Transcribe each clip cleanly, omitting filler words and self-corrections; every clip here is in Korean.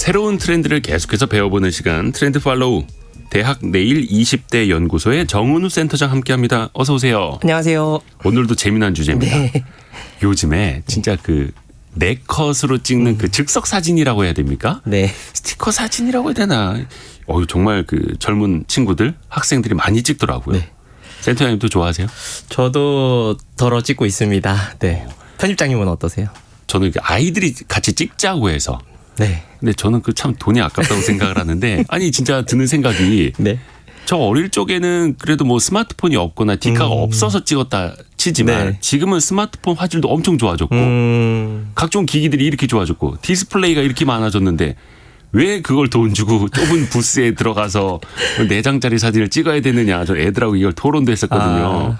새로운 트렌드를 계속해서 배워보는 시간 트렌드 팔로우. 대학 내일 20대 연구소의 정은우 센터장 함께합니다. 어서 오세요. 안녕하세요. 오늘도 재미난 주제입니다. 네. 요즘에 진짜 그 네컷으로 찍는 그 즉석 사진이라고 해야 됩니까? 네. 스티커 사진이라고 해야 되나? 정말 그 젊은 친구들, 학생들이 많이 찍더라고요. 네. 센터장님도 좋아하세요? 저도 덜어 찍고 있습니다. 네. 편집장님은 어떠세요? 저는 아이들이 같이 찍자고 해서. 네. 근데 저는 그 참 돈이 아깝다고 생각을 하는데 아니 진짜 드는 생각이 네. 저 어릴 적에는 그래도 뭐 스마트폰이 없거나 디카가 없어서 찍었다 치지만 네. 지금은 스마트폰 화질도 엄청 좋아졌고 각종 기기들이 이렇게 좋아졌고 디스플레이가 이렇게 많아졌는데 왜 그걸 돈 주고 좁은 부스에 들어가서 4장짜리 사진을 찍어야 되느냐. 저 애들하고 이걸 토론도 했었거든요.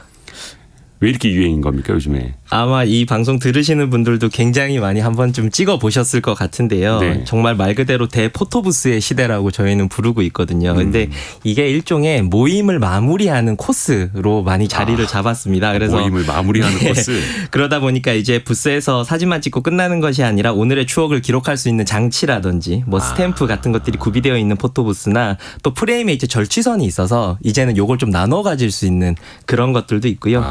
왜 이렇게 유행인 겁니까 요즘에? 아마 이 방송 들으시는 분들도 굉장히 많이 한 번쯤 찍어 보셨을 것 같은데요. 네. 정말 말 그대로 대포토부스의 시대라고 저희는 부르고 있거든요. 근데 이게 일종의 모임을 마무리하는 코스로 많이 자리를 잡았습니다. 그래서 모임을 마무리하는 코스. 그러다 보니까 이제 부스에서 사진만 찍고 끝나는 것이 아니라 오늘의 추억을 기록할 수 있는 장치라든지 뭐 스탬프 같은 것들이 구비되어 있는 포토부스나 또 프레임에 이제 절취선이 있어서 이제는 요걸 좀 나눠 가질 수 있는 그런 것들도 있고요.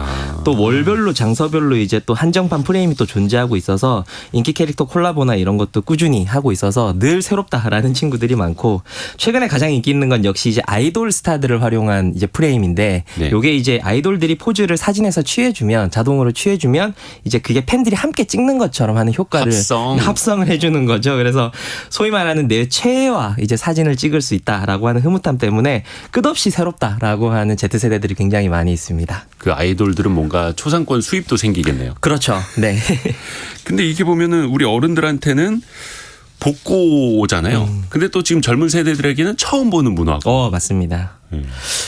또 월별로 장소별로 이제 또 한정판 프레임이 또 존재하고 있어서 인기 캐릭터 콜라보나 이런 것도 꾸준히 하고 있어서 늘 새롭다라는 친구들이 많고 최근에 가장 인기 있는 건 역시 이제 아이돌 스타들을 활용한 이제 프레임인데 네. 요게 이제 아이돌들이 포즈를 사진에서 취해주면 자동으로 취해주면 이제 그게 팬들이 함께 찍는 것처럼 하는 효과를 합성을 해주는 거죠. 그래서 소위 말하는 내 최애와 이제 사진을 찍을 수 있다라고 하는 흐뭇함 때문에 끝없이 새롭다라고 하는 Z세대들이 굉장히 많이 있습니다. 그 아이돌들은 뭔가 초상권 수입도 생기겠네요. 그렇죠. 네. 근데 이게 보면은 우리 어른들한테는 복고잖아요. 근데 또 지금 젊은 세대들에게는 처음 보는 문화고. 맞습니다.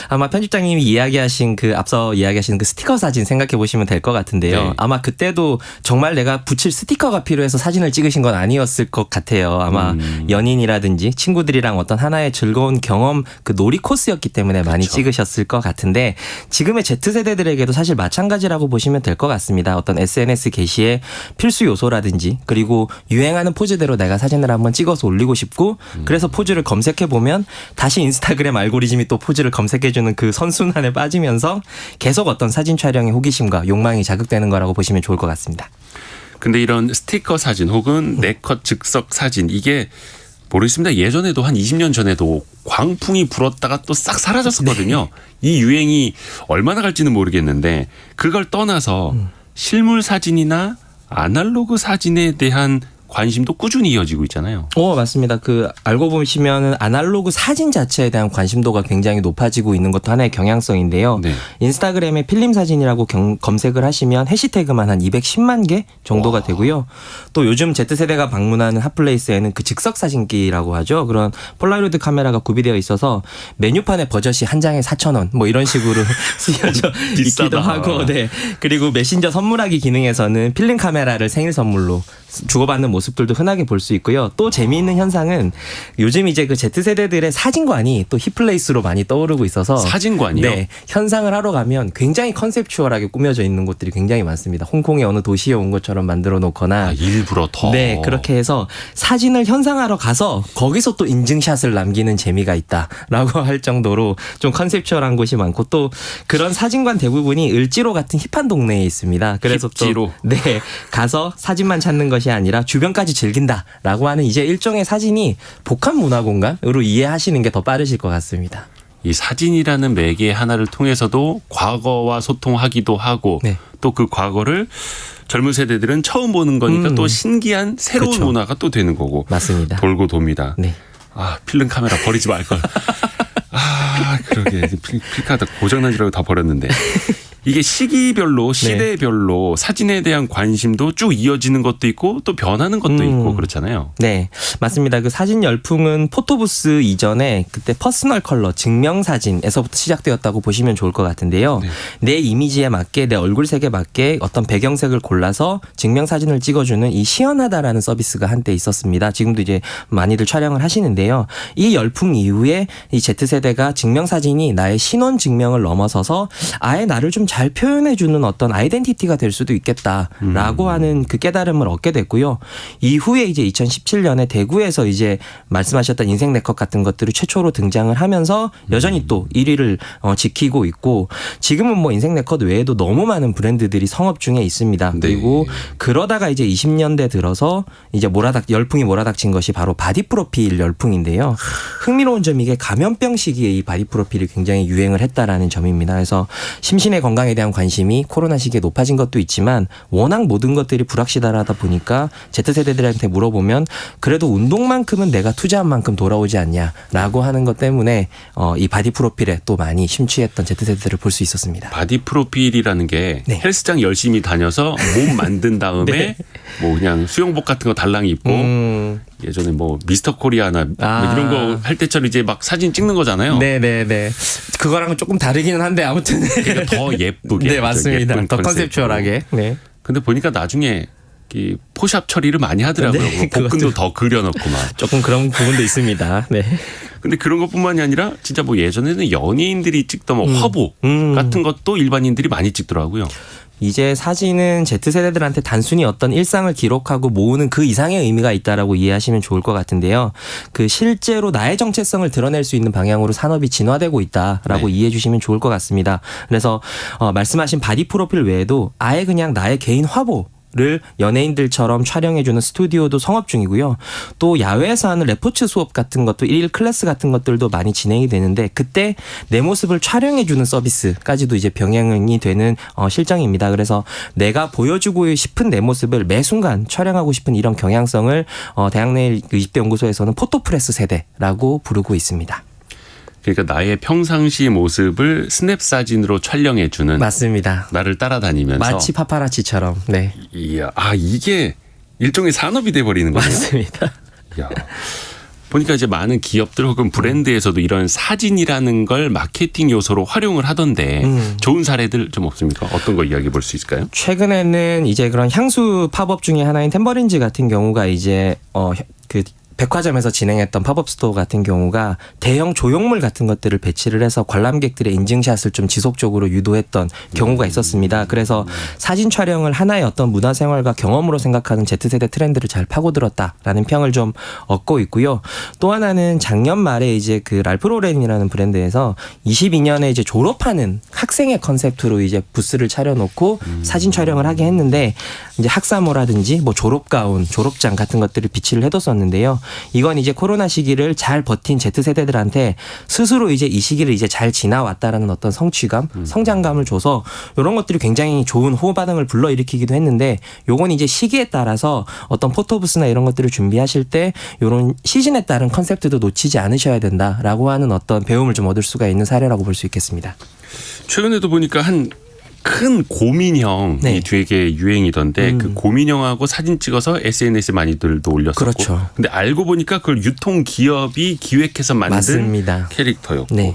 아마 편집장님이 이야기하신 앞서 이야기하신 그 스티커 사진 생각해 보시면 될 것 같은데요. 네. 아마 그때도 정말 내가 붙일 스티커가 필요해서 사진을 찍으신 건 아니었을 것 같아요. 아마 연인이라든지 친구들이랑 어떤 하나의 즐거운 경험 그 놀이 코스였기 때문에 많이 그렇죠. 찍으셨을 것 같은데 지금의 Z세대들에게도 사실 마찬가지라고 보시면 될 것 같습니다. 어떤 SNS 게시의 필수 요소라든지 그리고 유행하는 포즈대로 내가 사진을 한번 찍어서 올리고 싶고 그래서 포즈를 검색해 보면 다시 인스타그램 알고리즘이 또 포즈를 검색해주는 그 선순환에 빠지면서 계속 어떤 사진 촬영의 호기심과 욕망이 자극되는 거라고 보시면 좋을 것 같습니다. 근데 이런 스티커 사진 혹은 네컷 즉석 사진 이게 모르겠습니다. 예전에도 한 20년 전에도 광풍이 불었다가 또 싹 사라졌었거든요. 이 유행이 얼마나 갈지는 모르겠는데 그걸 떠나서 실물 사진이나 아날로그 사진에 대한 관심도 꾸준히 이어지고 있잖아요. 맞습니다. 알고 보시면 아날로그 사진 자체에 대한 관심도가 굉장히 높아지고 있는 것도 하나의 경향성인데요. 네. 인스타그램에 필름 사진이라고 검색을 하시면 해시태그만 한 210만 개 정도가 되고요. 또 요즘 Z세대가 방문하는 핫플레이스에는 그 즉석 사진기라고 하죠. 그런 폴라로이드 카메라가 구비되어 있어서 메뉴판에 버젓이 한 장에 4,000원 뭐 이런 식으로 쓰여져 있기도 하고 네. 그리고 메신저 선물하기 기능에서는 필름 카메라를 생일 선물로 주고받는 모습들도 흔하게 볼 수 있고요. 또 재미있는 현상은 요즘 이제 그 Z세대들의 사진관이 또 힙플레이스로 많이 떠오르고 있어서 사진관이요? 네. 현상을 하러 가면 굉장히 컨셉추얼하게 꾸며져 있는 곳들이 굉장히 많습니다. 홍콩의 어느 도시에 온 것처럼 만들어 놓거나 일부러 더. 네, 그렇게 해서 사진을 현상하러 가서 거기서 또 인증샷을 남기는 재미가 있다라고 할 정도로 좀 컨셉추얼한 곳이 많고 또 그런 사진관 대부분이 을지로 같은 힙한 동네에 있습니다. 그래서 힙지로. 또 네, 가서 사진만 찾는 것이 아니라 주변까지 즐긴다라고 하는 이제 일종의 사진이 복합 문화 공간으로 이해하시는 게 더 빠르실 것 같습니다. 이 사진이라는 매개 하나를 통해서도 과거와 소통하기도 하고 네. 또 그 과거를 젊은 세대들은 처음 보는 거니까 또 신기한 새로운 그렇죠. 문화가 또 되는 거고. 맞습니다. 돌고 돕니다. 네. 필름 카메라 버리지 말걸. 그러게. 필카드 고장난 줄 알고 다 버렸는데. 이게 시기별로 시대별로 사진에 대한 관심도 쭉 이어지는 것도 있고 또 변하는 것도 있고 그렇잖아요. 네, 맞습니다. 그 사진 열풍은 포토부스 이전에 그때 퍼스널 컬러 증명사진에서부터 시작되었다고 보시면 좋을 것 같은데요. 네. 내 이미지에 맞게 내 얼굴색에 맞게 어떤 배경색을 골라서 증명사진을 찍어주는 이 시연하다라는 서비스가 한때 있었습니다. 지금도 이제 많이들 촬영을 하시는데요. 이 열풍 이후에 이 Z세대가 증명사진이 나의 신원 증명을 넘어서서 아예 나를 좀 잘 표현해주는 어떤 아이덴티티가 될 수도 있겠다라고 하는 그 깨달음을 얻게 됐고요. 이후에 이제 2017년에 대구에서 이제 말씀하셨던 인생 네컷 같은 것들이 최초로 등장을 하면서 여전히 또 1위를 지키고 있고 지금은 뭐 인생 네컷 외에도 너무 많은 브랜드들이 성업 중에 있습니다. 네. 그리고 그러다가 이제 20년대 들어서 이제 열풍이 몰아닥친 것이 바로 바디 프로필 열풍인데요. 흥미로운 점이 이게 감염병 시기에 이 바디 프로필이 굉장히 유행을 했다라는 점입니다. 그래서 심신의 건강에 대한 관심이 코로나 시기에 높아진 것도 있지만 워낙 모든 것들이 불확실하다 보니까 Z세대들한테 물어보면 그래도 운동만큼은 내가 투자한 만큼 돌아오지 않냐라고 하는 것 때문에 이 바디 프로필에 또 많이 심취했던 Z세대들을 볼 수 있었습니다. 바디 프로필이라는 게 네. 헬스장 열심히 다녀서 몸 만든 다음에 네. 뭐 그냥 수영복 같은 거 달랑 입고 예전에 뭐 미스터 코리아나 뭐 이런 거 할 때처럼 이제 막 사진 찍는 거잖아요. 네네네. 그거랑은 조금 다르기는 한데 아무튼. 그러니까 더 예쁘게. 네, 맞습니다. 예쁜 더 컨셉으로. 컨셉추얼하게. 네. 근데 보니까 나중에 이 포샵 처리를 많이 하더라고요. 네, 뭐 복근도 더 그려놓고 막. 조금 그런 부분도 있습니다. 네. 근데 그런 것뿐만이 아니라 진짜 뭐 예전에는 연예인들이 찍던 뭐 화보 같은 것도 일반인들이 많이 찍더라고요. 이제 사진은 Z세대들한테 단순히 어떤 일상을 기록하고 모으는 그 이상의 의미가 있다라고 이해하시면 좋을 것 같은데요. 그 실제로 나의 정체성을 드러낼 수 있는 방향으로 산업이 진화되고 있다라고 네. 이해해 주시면 좋을 것 같습니다. 그래서 말씀하신 바디 프로필 외에도 아예 그냥 나의 개인 화보를 연예인들처럼 촬영해주는 스튜디오도 성업 중이고요. 또 야외에서 하는 레포츠 수업 같은 것도 일일 클래스 같은 것들도 많이 진행이 되는데 그때 내 모습을 촬영해주는 서비스까지도 이제 병행이 되는 실정입니다. 그래서 내가 보여주고 싶은 내 모습을 매 순간 촬영하고 싶은 이런 경향성을 대학내일 20대 연구소에서는 포토프레스 세대라고 부르고 있습니다. 그러니까 나의 평상시 모습을 스냅 사진으로 촬영해주는 맞습니다. 나를 따라다니면서 마치 파파라치처럼. 네. 이야, 이게 일종의 산업이 돼버리는 거예요. 맞습니다. 야. 보니까 이제 많은 기업들 혹은 브랜드에서도 이런 사진이라는 걸 마케팅 요소로 활용을 하던데 좋은 사례들 좀 없습니까? 어떤 거 이야기해 볼 수 있을까요? 최근에는 이제 그런 향수 팝업 중에 하나인 템버린즈 같은 경우가 이제 그 백화점에서 진행했던 팝업 스토어 같은 경우가 대형 조형물 같은 것들을 배치를 해서 관람객들의 인증샷을 좀 지속적으로 유도했던 경우가 있었습니다. 그래서 사진 촬영을 하나의 어떤 문화생활과 경험으로 생각하는 Z세대 트렌드를 잘 파고들었다라는 평을 좀 얻고 있고요. 또 하나는 작년 말에 이제 그 랄프 로렌이라는 브랜드에서 22년에 이제 졸업하는 학생의 컨셉트로 이제 부스를 차려놓고 사진 촬영을 하게 했는데 이제 학사모라든지 뭐 졸업가운, 졸업장 같은 것들을 비치를 해뒀었는데요. 이건 이제 코로나 시기를 잘 버틴 Z세대들한테 스스로 이제 이 시기를 이제 잘 지나왔다라는 어떤 성취감, 성장감을 줘서 이런 것들이 굉장히 좋은 호흡 반응을 불러일으키기도 했는데 요건 이제 시기에 따라서 어떤 포토부스나 이런 것들을 준비하실 때 이런 시즌에 따른 컨셉트도 놓치지 않으셔야 된다라고 하는 어떤 배움을 좀 얻을 수가 있는 사례라고 볼 수 있겠습니다. 최근에도 보니까 한 큰 고민형이 네. 되게 유행이던데 그 고민형하고 사진 찍어서 SNS에 많이들도 올렸었고 그렇죠. 근데 알고 보니까 그걸 유통 기업이 기획해서 만든 맞습니다. 캐릭터였고 네.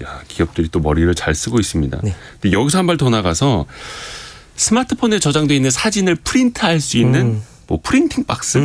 야, 기업들이 또 머리를 잘 쓰고 있습니다. 네. 근데 여기서 한 발 더 나가서 스마트폰에 저장돼 있는 사진을 프린트할 수 있는 뭐 프린팅 박스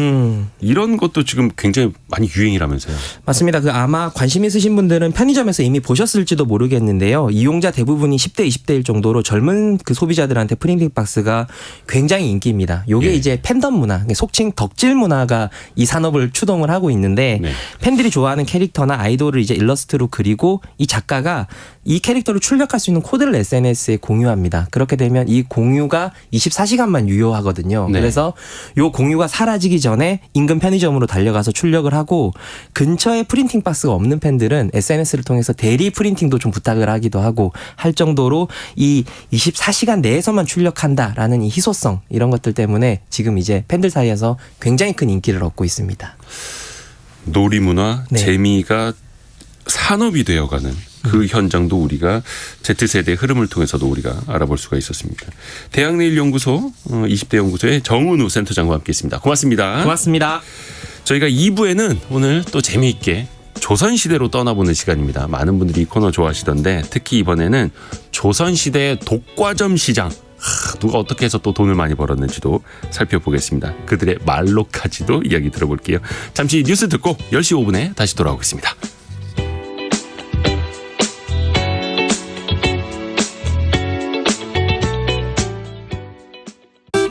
이런 것도 지금 굉장히 많이 유행이라면서요. 맞습니다. 그 아마 관심 있으신 분들은 편의점에서 이미 보셨을지도 모르겠는데요. 이용자 대부분이 10대, 20대일 정도로 젊은 그 소비자들한테 프린팅 박스가 굉장히 인기입니다. 요게 예. 이제 팬덤 문화, 속칭 덕질 문화가 이 산업을 추동을 하고 있는데 네. 팬들이 좋아하는 캐릭터나 아이돌을 이제 일러스트로 그리고 이 작가가 이 캐릭터를 출력할 수 있는 코드를 SNS에 공유합니다. 그렇게 되면 이 공유가 24시간만 유효하거든요. 네. 그래서 요 공유가 사라지기 전에 인근 편의점으로 달려가서 출력을 하고 근처에 프린팅 박스가 없는 팬들은 SNS를 통해서 대리 프린팅도 좀 부탁을 하기도 하고 할 정도로 이 24시간 내에서만 출력한다라는 이 희소성 이런 것들 때문에 지금 이제 팬들 사이에서 굉장히 큰 인기를 얻고 있습니다. 놀이문화, 네. 재미가 산업이 되어가는 그 현장도 우리가 Z세대 흐름을 통해서도 우리가 알아볼 수가 있었습니다. 대학내일연구소 20대 연구소의 정은우 센터장과 함께했습니다. 고맙습니다. 고맙습니다. 저희가 2부에는 오늘 또 재미있게 조선시대로 떠나보는 시간입니다. 많은 분들이 이 코너 좋아하시던데 특히 이번에는 조선시대의 독과점 시장 누가 어떻게 해서 또 돈을 많이 벌었는지도 살펴보겠습니다. 그들의 말로까지도 이야기 들어볼게요. 잠시 뉴스 듣고 10시 5분에 다시 돌아오겠습니다.